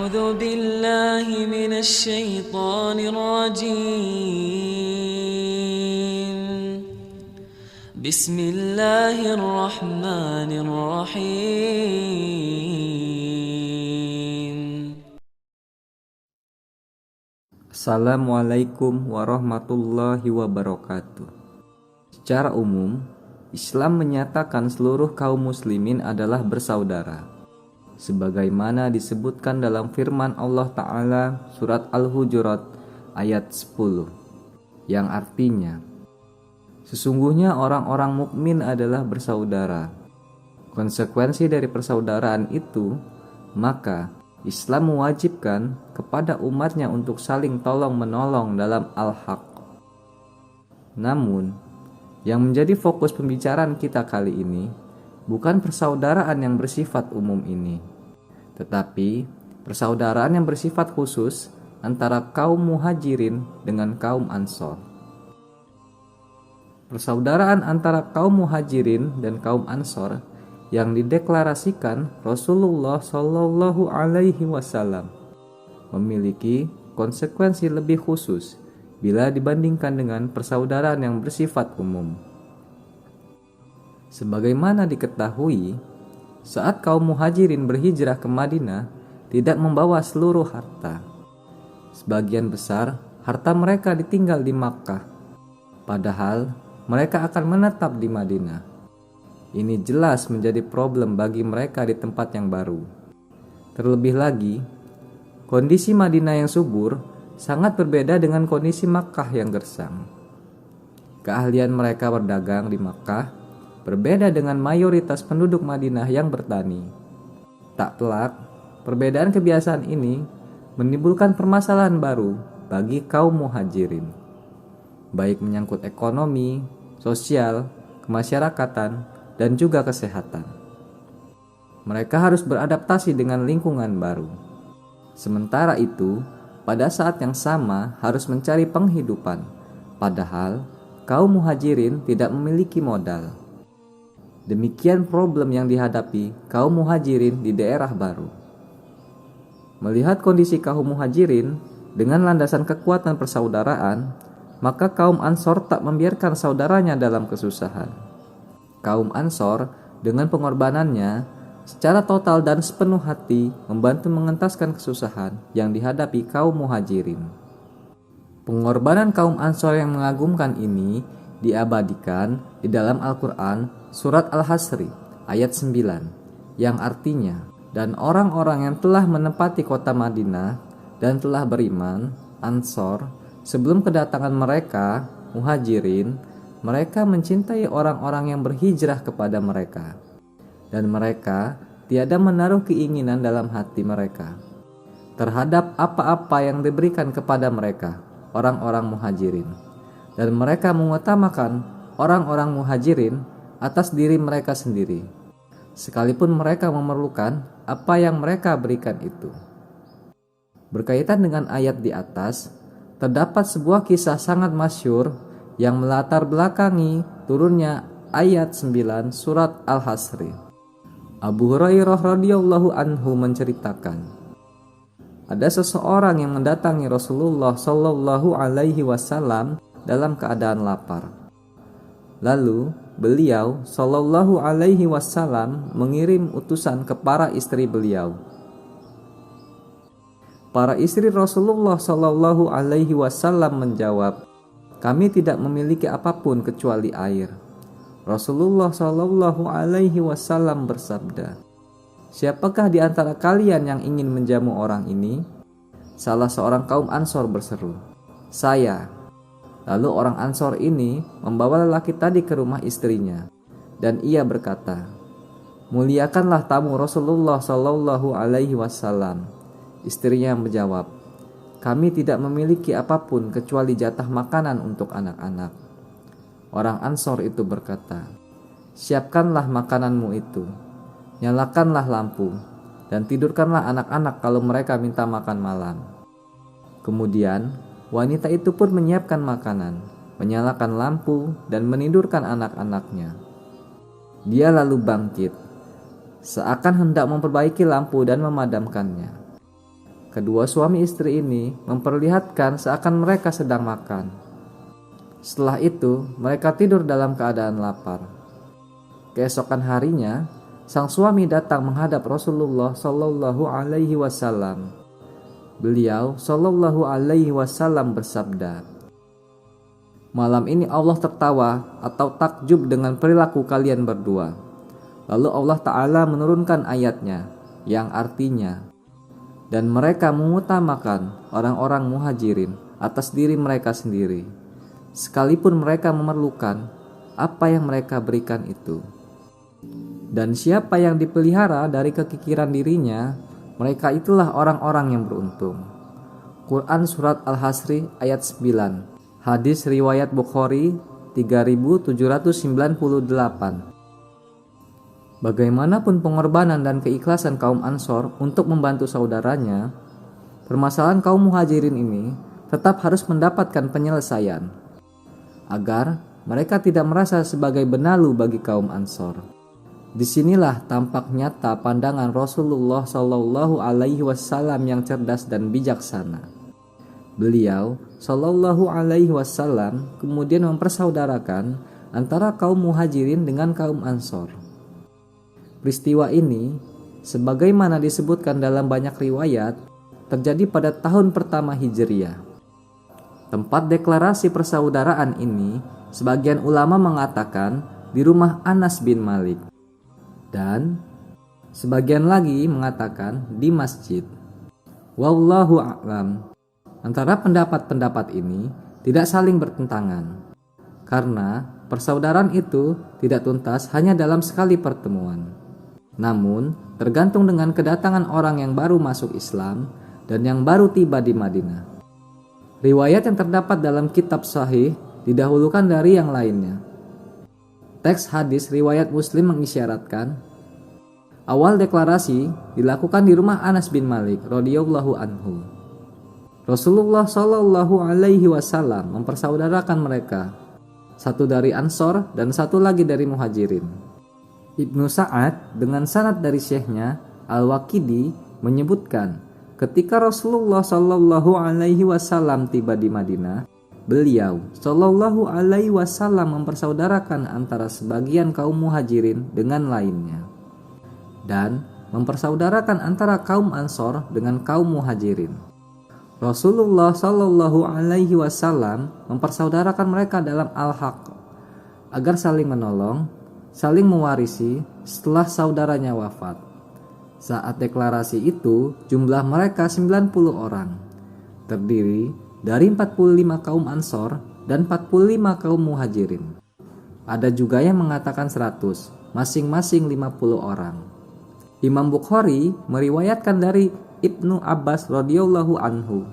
أعوذ بالله من الشيطان الرجيم بسم الله الرحمن الرحيم. Assalamualaikum warahmatullahi wabarakatuh. Secara umum, Islam menyatakan seluruh kaum muslimin adalah bersaudara, sebagaimana disebutkan dalam firman Allah Ta'ala surat Al-Hujurat ayat 10, yang artinya, sesungguhnya orang-orang mukmin adalah bersaudara. Konsekuensi dari persaudaraan itu, maka Islam mewajibkan kepada umatnya untuk saling tolong-menolong dalam al-haq. Namun, yang menjadi fokus pembicaraan kita kali ini bukan persaudaraan yang bersifat umum ini, tetapi persaudaraan yang bersifat khusus antara kaum muhajirin dengan kaum ansor. Persaudaraan antara kaum muhajirin dan kaum ansor yang dideklarasikan Rasulullah Shallallahu Alaihi Wasallam memiliki konsekuensi lebih khusus bila dibandingkan dengan persaudaraan yang bersifat umum. Sebagaimana diketahui, saat kaum muhajirin berhijrah ke Madinah tidak membawa seluruh harta. Sebagian besar harta mereka ditinggal di Makkah, padahal mereka akan menetap di Madinah. Ini jelas menjadi problem bagi mereka di tempat yang baru. Terlebih lagi, kondisi Madinah yang subur sangat berbeda dengan kondisi Makkah yang gersang. Keahlian mereka berdagang di Makkah berbeda dengan mayoritas penduduk Madinah yang bertani. Tak pelak, perbedaan kebiasaan ini menimbulkan permasalahan baru bagi kaum muhajirin, baik menyangkut ekonomi, sosial, kemasyarakatan, dan juga kesehatan. Mereka harus beradaptasi dengan lingkungan baru. Sementara itu, pada saat yang sama harus mencari penghidupan, padahal kaum muhajirin tidak memiliki modal. Demikian problem yang dihadapi kaum muhajirin di daerah baru. Melihat kondisi kaum muhajirin dengan landasan kekuatan persaudaraan, maka kaum ansor tak membiarkan saudaranya dalam kesusahan. Kaum ansor dengan pengorbanannya secara total dan sepenuh hati membantu mengentaskan kesusahan yang dihadapi kaum muhajirin. Pengorbanan kaum ansor yang mengagumkan ini diabadikan di dalam Al-Quran surat Al-Hasri ayat 9, yang artinya, dan orang-orang yang telah menempati kota Madinah dan telah beriman, ansor, sebelum kedatangan mereka, muhajirin, mereka mencintai orang-orang yang berhijrah kepada mereka, dan mereka tiada menaruh keinginan dalam hati mereka terhadap apa-apa yang diberikan kepada mereka, orang-orang muhajirin, dan mereka mengutamakan orang-orang muhajirin atas diri mereka sendiri, sekalipun mereka memerlukan apa yang mereka berikan itu. Berkaitan dengan ayat di atas, terdapat sebuah kisah sangat masyhur yang melatar belakangi turunnya ayat 9 surat Al-Hasri. Abu Hurairah radhiyallahu anhu menceritakan, ada seseorang yang mendatangi Rasulullah Shallallahu Alaihi Wasallam dalam keadaan lapar. Lalu beliau Shallallahu Alaihi Wasallam mengirim utusan ke para istri beliau. Para istri Rasulullah Shallallahu Alaihi Wasallam menjawab, kami tidak memiliki apapun kecuali air. Rasulullah Shallallahu Alaihi Wasallam bersabda, siapakah di antara kalian yang ingin menjamu orang ini? Salah seorang kaum ansor berseru, saya. Lalu orang ansor ini membawa lelaki tadi ke rumah istrinya, dan ia berkata, muliakanlah tamu Rasulullah Shallallahu Alaihi Wasallam. Istrinya menjawab, kami tidak memiliki apapun kecuali jatah makanan untuk anak-anak. Orang ansor itu berkata, siapkanlah makananmu itu, nyalakanlah lampu, dan tidurkanlah anak-anak kalau mereka minta makan malam. Kemudian wanita itu pun menyiapkan makanan, menyalakan lampu, dan menidurkan anak-anaknya. Dia lalu bangkit, seakan hendak memperbaiki lampu dan memadamkannya. Kedua suami istri ini memperlihatkan seakan mereka sedang makan. Setelah itu, mereka tidur dalam keadaan lapar. Keesokan harinya, sang suami datang menghadap Rasulullah Shallallahu Alaihi Wasallam. Beliau Shallallahu Alaihi Wasallam bersabda, "Malam ini Allah tertawa atau takjub dengan perilaku kalian berdua." Lalu Allah Ta'ala menurunkan ayatnya yang artinya, "Dan mereka mengutamakan orang-orang muhajirin atas diri mereka sendiri, sekalipun mereka memerlukan apa yang mereka berikan itu. Dan siapa yang dipelihara dari kekikiran dirinya, mereka itulah orang-orang yang beruntung." Quran Surat Al-Hasri ayat 9. Hadis riwayat Bukhari 3798. Bagaimanapun pengorbanan dan keikhlasan kaum Ansor untuk membantu saudaranya, permasalahan kaum Muhajirin ini tetap harus mendapatkan penyelesaian agar mereka tidak merasa sebagai benalu bagi kaum Ansor. Disinilah tampak nyata pandangan Rasulullah Shallallahu Alaihi Wasallam yang cerdas dan bijaksana. Beliau Shallallahu Alaihi Wasallam kemudian mempersaudarakan antara kaum Muhajirin dengan kaum Ansor. Peristiwa ini, sebagaimana disebutkan dalam banyak riwayat, terjadi pada tahun pertama Hijriyah. Tempat deklarasi persaudaraan ini, sebagian ulama mengatakan di rumah Anas bin Malik, dan sebagian lagi mengatakan di masjid. Wallahu a'lam. Antara pendapat-pendapat ini tidak saling bertentangan, karena persaudaraan itu tidak tuntas hanya dalam sekali pertemuan. Namun, tergantung dengan kedatangan orang yang baru masuk Islam dan yang baru tiba di Madinah. Riwayat yang terdapat dalam kitab Sahih didahulukan dari yang lainnya. Teks hadis riwayat Muslim mengisyaratkan awal deklarasi dilakukan di rumah Anas bin Malik radhiyallahu anhu. Rasulullah Shallallahu Alaihi Wasallam mempersaudarakan mereka, satu dari Ansor dan satu lagi dari Muhajirin. Ibnu Sa'ad dengan sanad dari syekhnya Al-Waqidi menyebutkan, ketika Rasulullah Shallallahu Alaihi Wasallam tiba di Madinah, beliau Shallallahu Alaihi Wasallam mempersaudarakan antara sebagian kaum Muhajirin dengan lainnya, dan mempersaudarakan antara kaum Ansor dengan kaum Muhajirin. Rasulullah Shallallahu Alaihi Wasallam mempersaudarakan mereka dalam al-haq agar saling menolong, saling mewarisi setelah saudaranya wafat. Saat deklarasi itu, jumlah mereka 90 orang, terdiri dari 45 kaum Ansor dan 45 kaum Muhajirin. Ada juga yang mengatakan 100, masing-masing 50 orang. Imam Bukhari meriwayatkan dari Ibnu Abbas radhiyallahu anhu,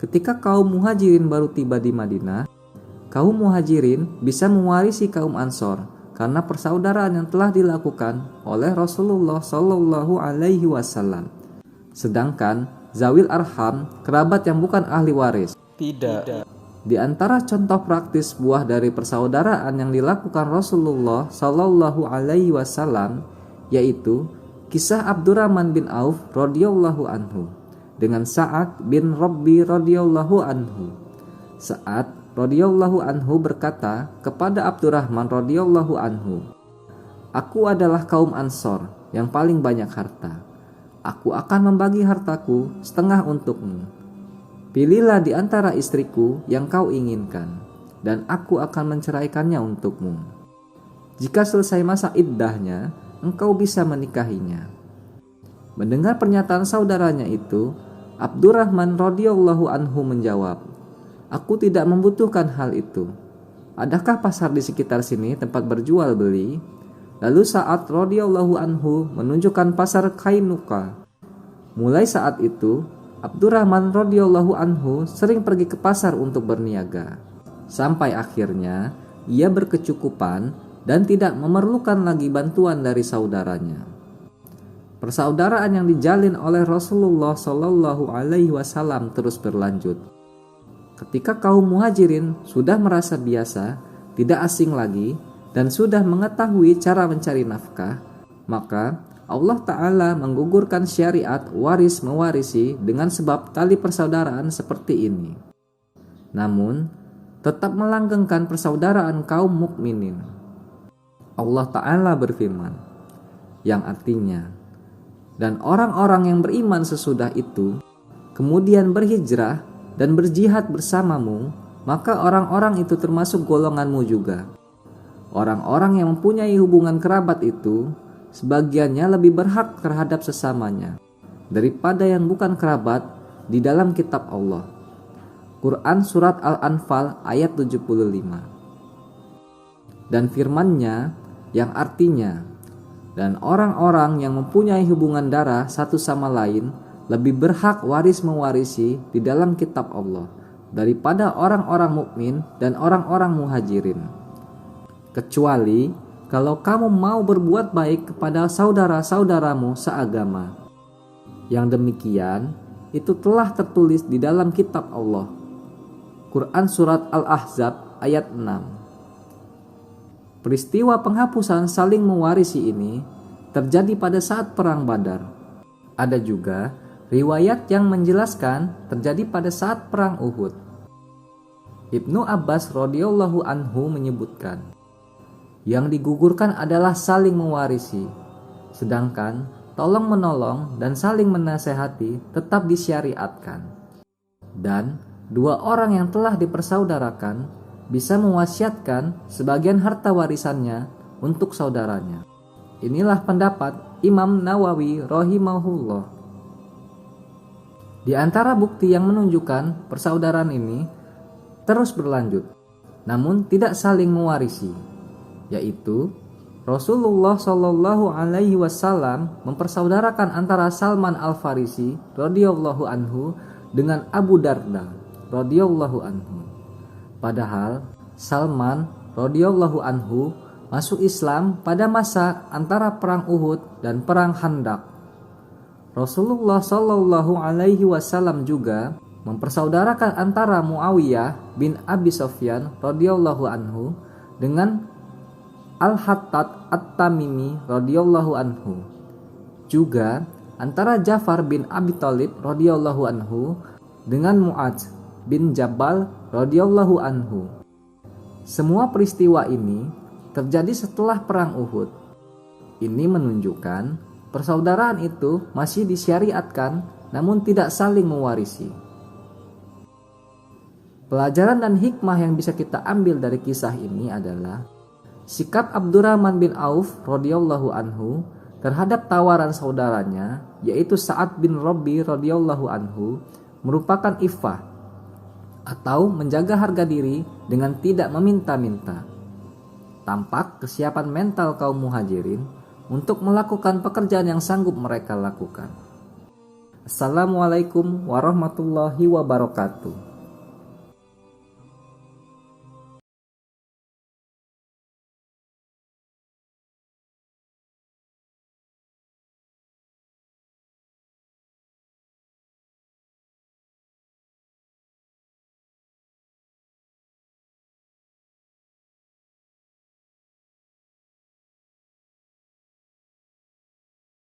ketika kaum Muhajirin baru tiba di Madinah, kaum Muhajirin bisa mewarisi kaum Ansor karena persaudaraan yang telah dilakukan oleh Rasulullah Shallallahu Alaihi Wasallam. Sedangkan zawil arham, kerabat yang bukan ahli waris, tidak. Di antara contoh praktis buah dari persaudaraan yang dilakukan Rasulullah Shallallahu Alaihi Wasallam yaitu kisah Abdurrahman bin Auf radhiyallahu anhu dengan Sa'ad bin Rabbi radhiyallahu anhu. Sa'ad radhiyallahu anhu berkata kepada Abdurrahman radhiyallahu anhu, "Aku adalah kaum Ansor yang paling banyak harta. Aku akan membagi hartaku setengah untukmu. Pilihlah di antara istriku yang kau inginkan, dan aku akan menceraikannya untukmu. Jika selesai masa iddahnya, engkau bisa menikahinya." Mendengar pernyataan saudaranya itu, Abdurrahman radhiyallahu anhu menjawab, "Aku tidak membutuhkan hal itu. Adakah pasar di sekitar sini tempat berjual beli?" Lalu Sa'ad radhiyallahu anhu menunjukkan pasar Kainuka. Mulai saat itu, Abdurrahman radhiyallahu anhu sering pergi ke pasar untuk berniaga, sampai akhirnya ia berkecukupan dan tidak memerlukan lagi bantuan dari saudaranya. Persaudaraan yang dijalin oleh Rasulullah Shallallahu Alaihi Wasallam terus berlanjut. Ketika kaum Muhajirin sudah merasa biasa, tidak asing lagi, dan sudah mengetahui cara mencari nafkah, maka Allah Ta'ala menggugurkan syariat waris mewarisi dengan sebab tali persaudaraan seperti ini. Namun, tetap melanggengkan persaudaraan kaum mukminin. Allah Ta'ala berfirman, yang artinya, dan orang-orang yang beriman sesudah itu, kemudian berhijrah dan berjihad bersamamu, maka orang-orang itu termasuk golonganmu juga. Orang-orang yang mempunyai hubungan kerabat itu, sebagiannya lebih berhak terhadap sesamanya daripada yang bukan kerabat di dalam kitab Allah. Quran Surat Al-Anfal ayat 75. Dan firman-Nya yang artinya, dan orang-orang yang mempunyai hubungan darah satu sama lain lebih berhak waris mewarisi di dalam kitab Allah daripada orang-orang mukmin dan orang-orang muhajirin, kecuali kalau kamu mau berbuat baik kepada saudara-saudaramu seagama. Yang demikian itu telah tertulis di dalam kitab Allah. Quran Surat Al-Ahzab ayat 6. Peristiwa penghapusan saling mewarisi ini terjadi pada saat perang Badar. Ada juga riwayat yang menjelaskan terjadi pada saat perang Uhud. Ibnu Abbas radhiyallahu anhu menyebutkan, yang digugurkan adalah saling mewarisi, sedangkan tolong menolong dan saling menasehati tetap disyariatkan. Dan dua orang yang telah dipersaudarakan bisa mewasiatkan sebagian harta warisannya untuk saudaranya. Inilah pendapat Imam Nawawi rahimahullah. Di antara bukti yang menunjukkan persaudaraan ini terus berlanjut, namun tidak saling mewarisi, yaitu Rasulullah Shallallahu Alaihi Wasallam mempersaudarakan antara Salman Al-Farisi radhiyallahu anhu dengan Abu Darda radhiyallahu anhu. Padahal Salman radhiyallahu anhu masuk Islam pada masa antara perang Uhud dan perang Khandaq. Rasulullah Shallallahu Alaihi Wasallam juga mempersaudarakan antara Muawiyah bin Abi Sufyan radhiyallahu anhu dengan Al-Hattat At-Tamimi radhiyallahu anhu. Juga antara Ja'far bin Abi Thalib radhiyallahu anhu dengan Mu'adz bin Jabal radhiyallahu anhu. Semua peristiwa ini terjadi setelah perang Uhud. Ini menunjukkan persaudaraan itu masih disyariatkan namun tidak saling mewarisi. Pelajaran dan hikmah yang bisa kita ambil dari kisah ini adalah sikap Abdurrahman bin Auf radhiyallahu anhu terhadap tawaran saudaranya, yaitu Sa'ad bin Rabi radhiyallahu anhu, merupakan iffah atau menjaga harga diri dengan tidak meminta-minta. Tampak kesiapan mental kaum muhajirin untuk melakukan pekerjaan yang sanggup mereka lakukan. Assalamualaikum warahmatullahi wabarakatuh.